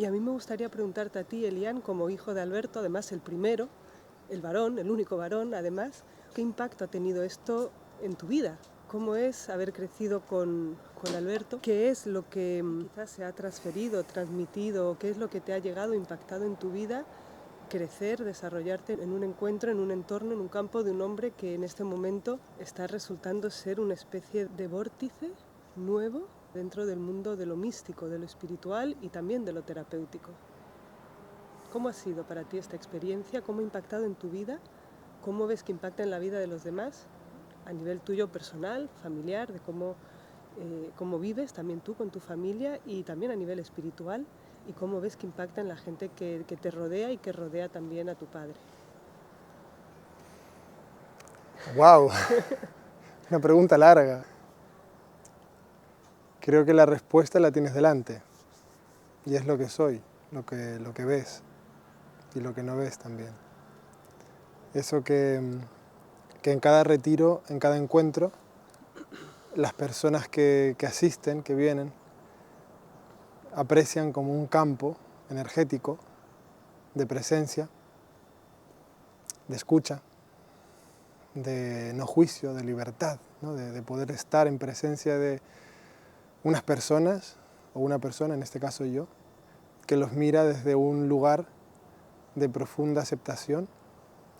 Y a mí me gustaría preguntarte a ti, Elian, como hijo de Alberto, además el primero, el varón, el único varón, además, ¿qué impacto ha tenido esto en tu vida? ¿Cómo es haber crecido con Alberto? ¿Qué es lo que quizás se ha transferido, transmitido? ¿Qué es lo que te ha llegado, impactado en tu vida? Crecer, desarrollarte en un encuentro, en un entorno, en un campo de un hombre que en este momento está resultando ser una especie de vórtice nuevo dentro del mundo de lo místico, de lo espiritual y también de lo terapéutico. ¿Cómo ha sido para ti esta experiencia? ¿Cómo ha impactado en tu vida? ¿Cómo ves que impacta en la vida de los demás? A nivel tuyo personal, familiar, de cómo vives también tú con tu familia y también a nivel espiritual y cómo ves que impacta en la gente que te rodea y que rodea también a tu padre. ¡Wow! Una pregunta larga. Creo que la respuesta la tienes delante. Y es lo que soy, lo que ves y lo que no ves también. Eso que en cada retiro, en cada encuentro, las personas que asisten, que vienen, aprecian como un campo energético de presencia, de escucha, de no juicio, de libertad, ¿no? de poder estar en presencia de unas personas, o una persona, en este caso yo, que los mira desde un lugar de profunda aceptación,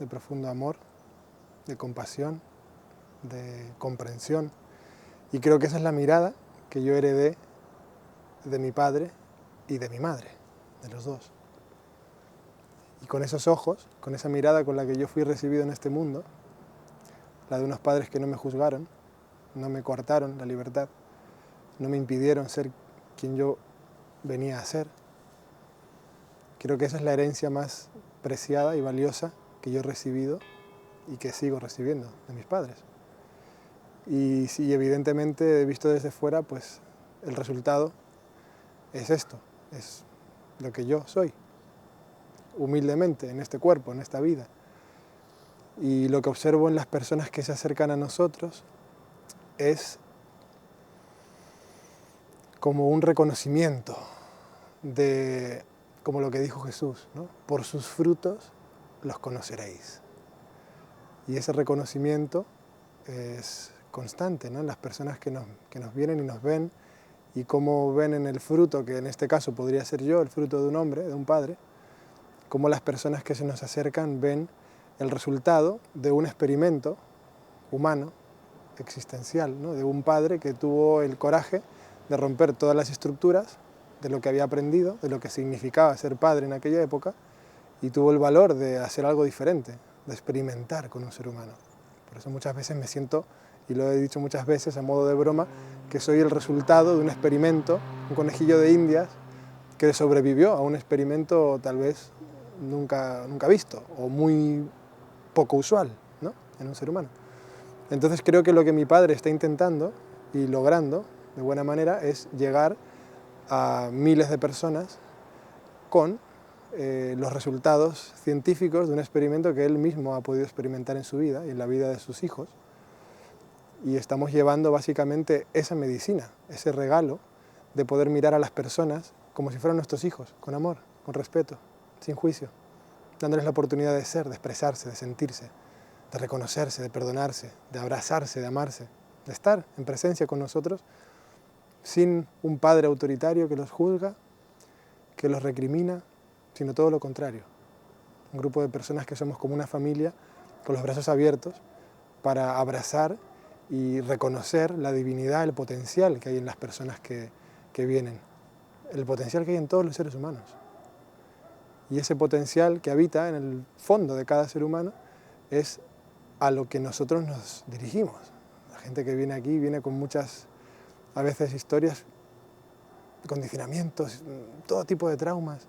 de profundo amor, de compasión, de comprensión. Y creo que esa es la mirada que yo heredé de mi padre y de mi madre, de los dos. Y con esos ojos, con esa mirada con la que yo fui recibido en este mundo, la de unos padres que no me juzgaron, no me coartaron la libertad, no me impidieron ser quien yo venía a ser. Creo que esa es la herencia más preciada y valiosa que yo he recibido y que sigo recibiendo de mis padres. Y sí, evidentemente, visto desde fuera, pues el resultado es esto, es lo que yo soy, humildemente, en este cuerpo, en esta vida. Y lo que observo en las personas que se acercan a nosotros es como un reconocimiento de, como lo que dijo Jesús, ¿no? Por sus frutos los conoceréis. Y ese reconocimiento es constante, ¿no? En las personas que nos vienen y nos ven, y cómo ven en el fruto, que en este caso podría ser yo, el fruto de un hombre, de un padre, cómo las personas que se nos acercan ven el resultado de un experimento humano, existencial, ¿no? De un padre que tuvo el coraje de romper todas las estructuras de lo que había aprendido, de lo que significaba ser padre en aquella época, y tuvo el valor de hacer algo diferente, de experimentar con un ser humano. Por eso muchas veces me siento, y lo he dicho muchas veces a modo de broma, que soy el resultado de un experimento, un conejillo de Indias que sobrevivió a un experimento tal vez nunca visto o muy poco usual, ¿no? En un ser humano. Entonces creo que lo que mi padre está intentando y logrando de buena manera es llegar a miles de personas con los resultados científicos de un experimento que él mismo ha podido experimentar en su vida y en la vida de sus hijos. Y estamos llevando básicamente esa medicina, ese regalo de poder mirar a las personas como si fueran nuestros hijos, con amor, con respeto, sin juicio, dándoles la oportunidad de ser, de expresarse, de sentirse, de reconocerse, de perdonarse, de abrazarse, de amarse, de estar en presencia con nosotros sin un padre autoritario que los juzga, que los recrimina, sino todo lo contrario. Un grupo de personas que somos como una familia con los brazos abiertos para abrazar y reconocer la divinidad, el potencial que hay en las personas que vienen, el potencial que hay en todos los seres humanos. Y ese potencial que habita en el fondo de cada ser humano es a lo que nosotros nos dirigimos. La gente que viene aquí viene con muchas, a veces, historias, condicionamientos, todo tipo de traumas.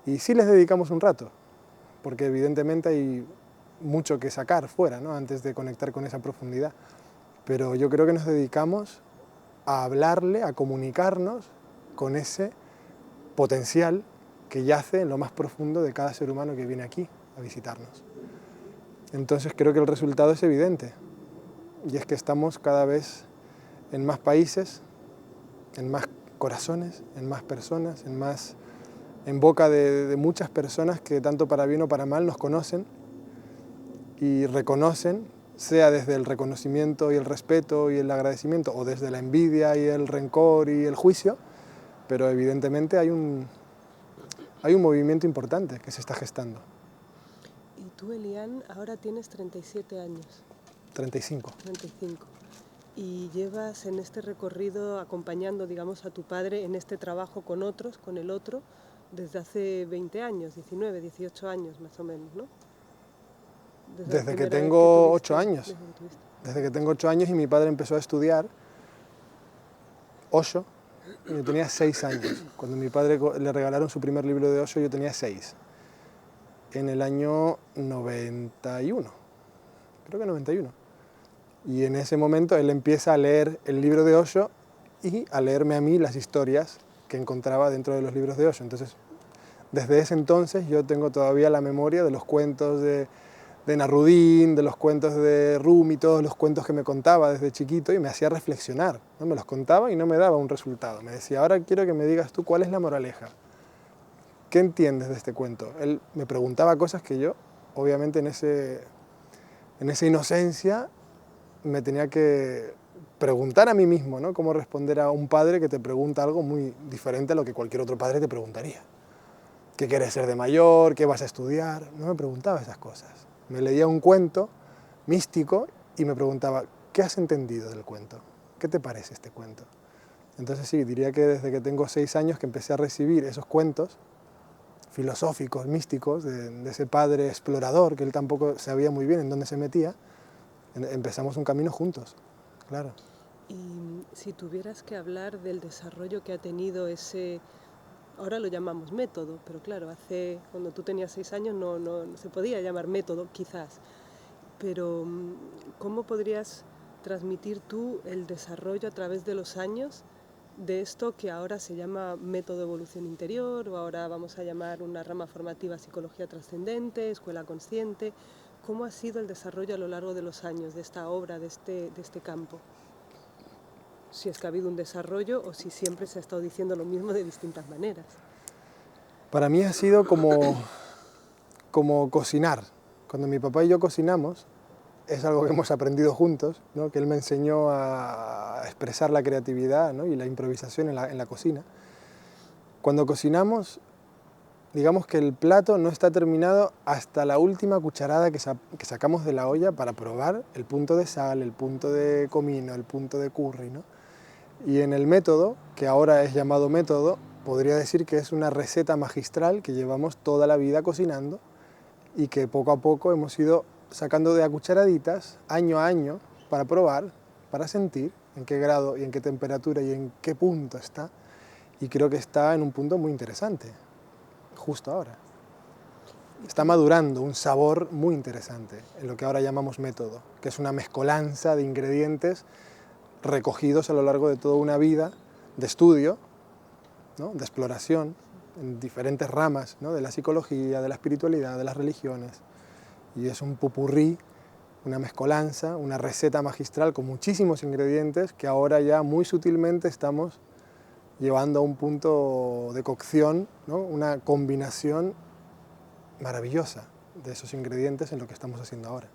Y sí les dedicamos un rato, porque evidentemente hay mucho que sacar fuera, ¿no? Antes de conectar con esa profundidad. Pero yo creo que nos dedicamos a hablarle, a comunicarnos con ese potencial que yace en lo más profundo de cada ser humano que viene aquí a visitarnos. Entonces creo que el resultado es evidente, y es que estamos cada vez en más países, en más corazones, en más personas, en más en boca de muchas personas que tanto para bien o para mal nos conocen y reconocen, sea desde el reconocimiento y el respeto y el agradecimiento o desde la envidia y el rencor y el juicio, pero evidentemente hay un movimiento importante que se está gestando. Y tú, Elian, ahora tienes 37 años. 35. 35. Y llevas en este recorrido acompañando, digamos, a tu padre en este trabajo con otros, con el otro, desde hace 20 años, 19, 18 años más o menos, ¿no? Desde que tengo 8 años. Desde que tengo 8 años y mi padre empezó a estudiar 8, y yo tenía 6 años. Cuando a mi padre le regalaron su primer libro de Osho, yo tenía 6. En el año 91, creo que 91. Y en ese momento él empieza a leer el libro de Osho y a leerme a mí las historias que encontraba dentro de los libros de Osho. Entonces, desde ese entonces yo tengo todavía la memoria de los cuentos de Narudín, de los cuentos de Rumi, todos los cuentos que me contaba desde chiquito y me hacía reflexionar, ¿no? Me los contaba y no me daba un resultado. Me decía, ahora quiero que me digas tú cuál es la moraleja. ¿Qué entiendes de este cuento? Él me preguntaba cosas que yo, obviamente en esa inocencia, me tenía que preguntar a mí mismo, ¿no? Cómo responder a un padre que te pregunta algo muy diferente a lo que cualquier otro padre te preguntaría. ¿Qué quieres ser de mayor? ¿Qué vas a estudiar? No me preguntaba esas cosas. Me leía un cuento místico y me preguntaba, ¿qué has entendido del cuento? ¿Qué te parece este cuento? Entonces sí, diría que desde que tengo 6 años que empecé a recibir esos cuentos filosóficos, místicos, de ese padre explorador, que él tampoco sabía muy bien en dónde se metía, empezamos un camino juntos, claro. Y si tuvieras que hablar del desarrollo que ha tenido ese, ahora lo llamamos método, pero claro, cuando tú tenías 6 años no se podía llamar método, quizás. Pero ¿cómo podrías transmitir tú el desarrollo a través de los años de esto que ahora se llama método de evolución interior, o ahora vamos a llamar una rama formativa psicología trascendente, escuela consciente? ¿Cómo ha sido el desarrollo a lo largo de los años de esta obra, de este campo? Si es que ha habido un desarrollo o si siempre se ha estado diciendo lo mismo de distintas maneras. Para mí ha sido como cocinar. Cuando mi papá y yo cocinamos, es algo que hemos aprendido juntos, ¿no? Que él me enseñó a expresar la creatividad, ¿no? Y la improvisación en la cocina. Cuando cocinamos, digamos que el plato no está terminado hasta la última cucharada que sacamos de la olla para probar el punto de sal, el punto de comino, el punto de curry, ¿no? Y en el método, que ahora es llamado método, podría decir que es una receta magistral que llevamos toda la vida cocinando y que poco a poco hemos ido sacando de a cucharaditas, año a año, para probar, para sentir en qué grado y en qué temperatura y en qué punto está. Y creo que está en un punto muy interesante, justo ahora. Está madurando un sabor muy interesante en lo que ahora llamamos método, que es una mezcolanza de ingredientes recogidos a lo largo de toda una vida de estudio, ¿no? De exploración en diferentes ramas, ¿no? De la psicología, de la espiritualidad, de las religiones. Y es un popurrí, una mezcolanza, una receta magistral con muchísimos ingredientes que ahora ya muy sutilmente estamos llevando a un punto de cocción, ¿no? Una combinación maravillosa de esos ingredientes en lo que estamos haciendo ahora.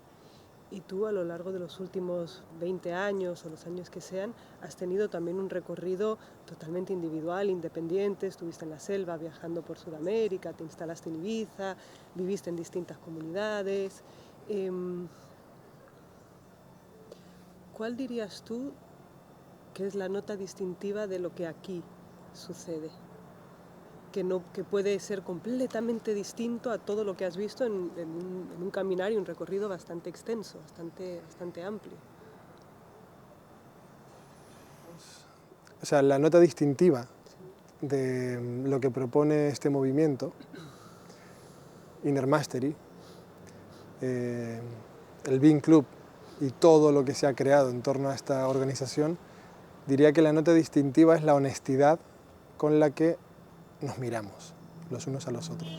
Y tú, a lo largo de los últimos 20 años o los años que sean, has tenido también un recorrido totalmente individual, independiente. Estuviste en la selva viajando por Sudamérica, te instalaste en Ibiza, viviste en distintas comunidades. ¿Cuál dirías tú que es la nota distintiva de lo que aquí sucede? Que puede ser completamente distinto a todo lo que has visto en un caminar y un recorrido bastante extenso, bastante amplio. O sea, la nota distintiva de lo que propone este movimiento, Inner Mastery, el Being Club y todo lo que se ha creado en torno a esta organización, diría que la nota distintiva es la honestidad con la que nos miramos los unos a los otros.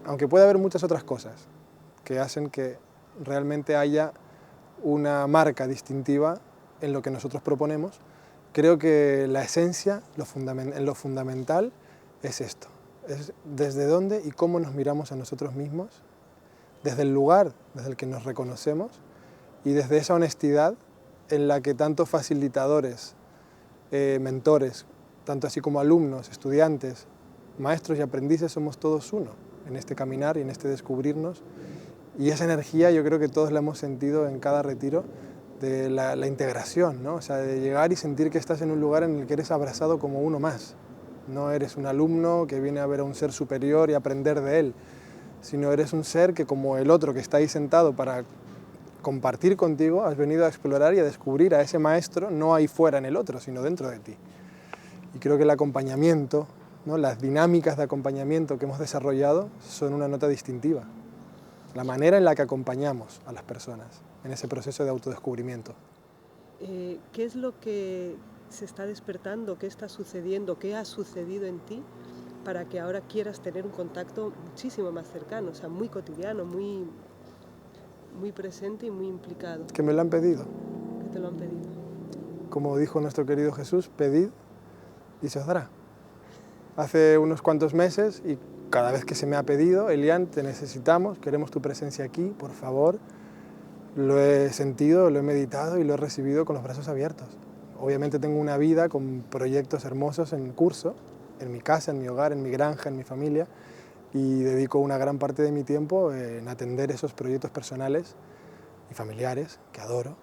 Aunque puede haber muchas otras cosas que hacen que realmente haya una marca distintiva en lo que nosotros proponemos, creo que la esencia, en lo fundamental, es esto, Es desde dónde y cómo nos miramos a nosotros mismos, desde el lugar desde el que nos reconocemos y desde esa honestidad en la que tanto facilitadores, mentores, tanto así como alumnos, estudiantes, maestros y aprendices somos todos uno en este caminar y en este descubrirnos. Y esa energía yo creo que todos la hemos sentido en cada retiro de la integración, ¿no? O sea, de llegar y sentir que estás en un lugar en el que eres abrazado como uno más. No eres un alumno que viene a ver a un ser superior y aprender de él, sino eres un ser que, como el otro que está ahí sentado para compartir contigo, has venido a explorar y a descubrir a ese maestro no ahí fuera en el otro, sino dentro de ti. Y creo que el acompañamiento, ¿no? Las dinámicas de acompañamiento que hemos desarrollado son una nota distintiva. La manera en la que acompañamos a las personas en ese proceso de autodescubrimiento. ¿Qué es lo que se está despertando? ¿Qué está sucediendo? ¿Qué ha sucedido en ti para que ahora quieras tener un contacto muchísimo más cercano, o sea, muy cotidiano, muy presente y muy implicado? Que me lo han pedido. Que te lo han pedido. Como dijo nuestro querido Jesús, pedid y se os dará. Hace unos cuantos meses, y cada vez que se me ha pedido, Elian, te necesitamos, queremos tu presencia aquí, por favor. Lo he sentido, lo he meditado y lo he recibido con los brazos abiertos. Obviamente tengo una vida con proyectos hermosos en curso, en mi casa, en mi hogar, en mi granja, en mi familia, y dedico una gran parte de mi tiempo en atender esos proyectos personales y familiares, que adoro,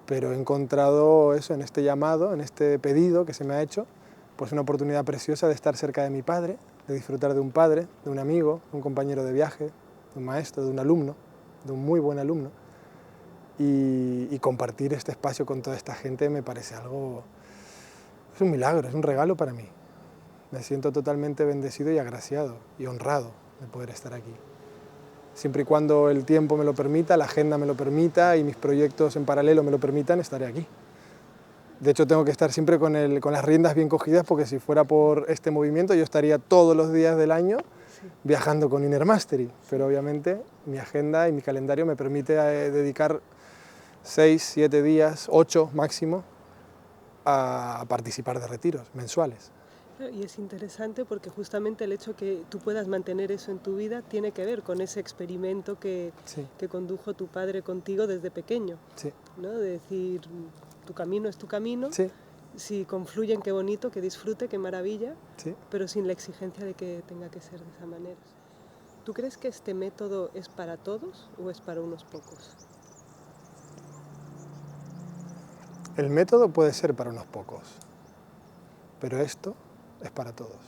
pero he encontrado eso en este llamado, en este pedido que se me ha hecho, pues una oportunidad preciosa de estar cerca de mi padre, de disfrutar de un padre, de un amigo, de un compañero de viaje, de un maestro, de un alumno, de un muy buen alumno. Y compartir este espacio con toda esta gente me parece algo, es un milagro, es un regalo para mí. Me siento totalmente bendecido y agraciado y honrado de poder estar aquí. Siempre y cuando el tiempo me lo permita, la agenda me lo permita y mis proyectos en paralelo me lo permitan, estaré aquí. De hecho, tengo que estar siempre con las riendas bien cogidas, porque si fuera por este movimiento yo estaría todos los días del año viajando con Inner Mastery, pero obviamente mi agenda y mi calendario me permite dedicar 6, 7 días, 8 máximo, a participar de retiros mensuales. Y es interesante porque justamente el hecho que tú puedas mantener eso en tu vida tiene que ver con ese experimento que condujo tu padre contigo desde pequeño, sí. ¿no? De decir, tu camino es tu camino, sí. Si confluyen, qué bonito, qué disfrute, qué maravilla, sí. pero sin la exigencia de que tenga que ser de esa manera. ¿Tú crees que este método es para todos o es para unos pocos? El método puede ser para unos pocos, pero esto es para todos.